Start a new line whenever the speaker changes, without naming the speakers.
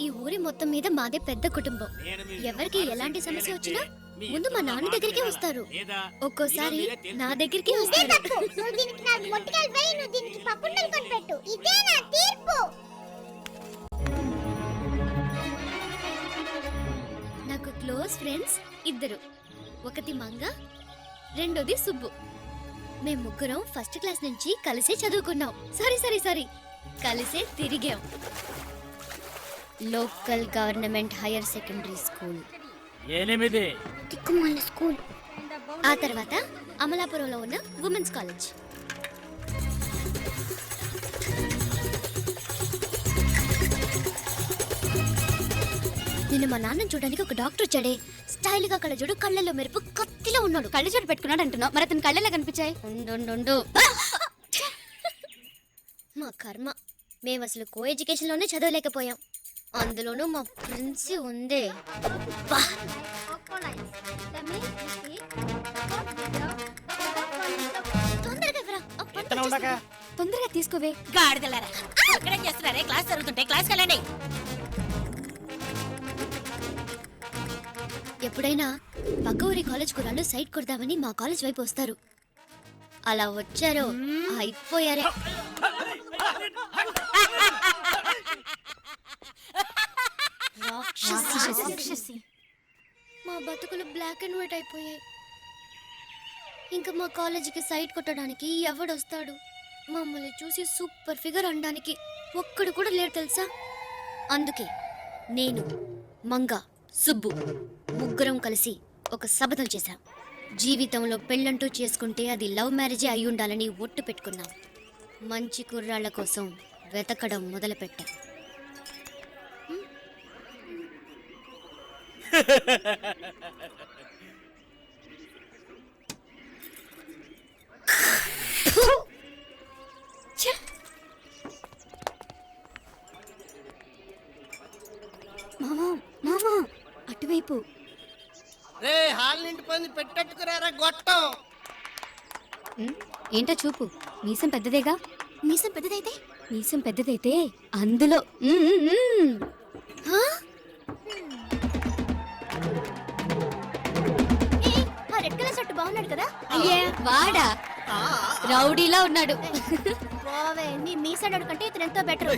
ఈ ఊరి మొత్తం మీద మాదే పెద్ద కుటుంబం. ఎవరికి ఎలాంటి సమస్య వచ్చినా ముందు మా నాన్న దగ్గరికి వస్తారు. ఒక్కోసారి నా దగ్గరికి వస్తారు. నాకు క్లోజ్ ఫ్రెండ్స్ ఇద్దరు. ఒకటి మంగ, రెండోది సుబ్బు. మేము ముగ్గురం ఫస్ట్ క్లాస్ నుంచి కలిసే చదువుకున్నాం. సారీ కలిసే తిరిగాం. Local government higher secondary school,
8
తిక్కుమాల స్కూల్. ఆ తర్వాత అమలాపురంలో ఉన్న ఉమెన్స్ కాలేజ్. నిన్న మా నాన్న చూడడానికి ఒక డాక్టర్ వచ్చాడే. స్టైల్ గా కళ్ళజోడు, కళ్ళల్లో మెరుపు, కత్తిలో ఉన్నాడు. కళ్ళజోడు పెట్టుకున్నాడు అంటున్నావు, మరి అతను కళ్ళెలా కనిపించాయి? ఉండు మా కర్మ, మేము అసలు కో ఎడ్యుకేషన్ లోనే చదవలేకపోయాం. అందులోనూ మా ప్రిన్సి ఉందే. తొందరగా తీసుకోవే.
గాడిదలారా ఎక్కడేం చేస్తున్నారే? క్లాస్ జరుగుతుంటే క్లాస్కి వెళ్ళండి.
ఎప్పుడైనా పక్క ఊరి కాలేజ్ కుర్రాళ్ళు సైట్ కొడదామని మా కాలేజ్ వైపు వస్తారు. అలా వచ్చారో అయిపోయారే. మా బతుకులు బ్లాక్ అండ్ వైట్ అయిపోయాయి. ఇంకా మా కాలేజీకి సైట్ కొట్టడానికి ఎవడొస్తాడు? మమ్మల్ని చూసి సూపర్ ఫిగర్ అనడానికి ఒక్కడు కూడా లేరు తెలుసా. అందుకే నేను, మంగ, సుబ్బు ముగ్గురం కలిసి ఒక శపథం చేశాం. జీవితంలో పెళ్ళంటూ చేసుకుంటే అది లవ్ మ్యారేజే అయి ఉండాలని ఒట్టు పెట్టుకున్నాం. మంచి కుర్రాళ్ల కోసం వెతకడం మొదలుపెట్టాం. మామా అటువైపు.
రే హాల్ నిండిపోయింది, పెట్టట్టుకురారా గొట్టం.
ఏంటో చూపు. మీసం పెద్దదేగా. మీసం పెద్దదైతే అందులో రెడ్ కలర్ షర్ట్ బాగున్నాడు కదా. అయ్యే వాడా రౌడీలా ఉన్నాడు. నీ మీసాడు కంటే ఇతను ఎంతో బెటర్.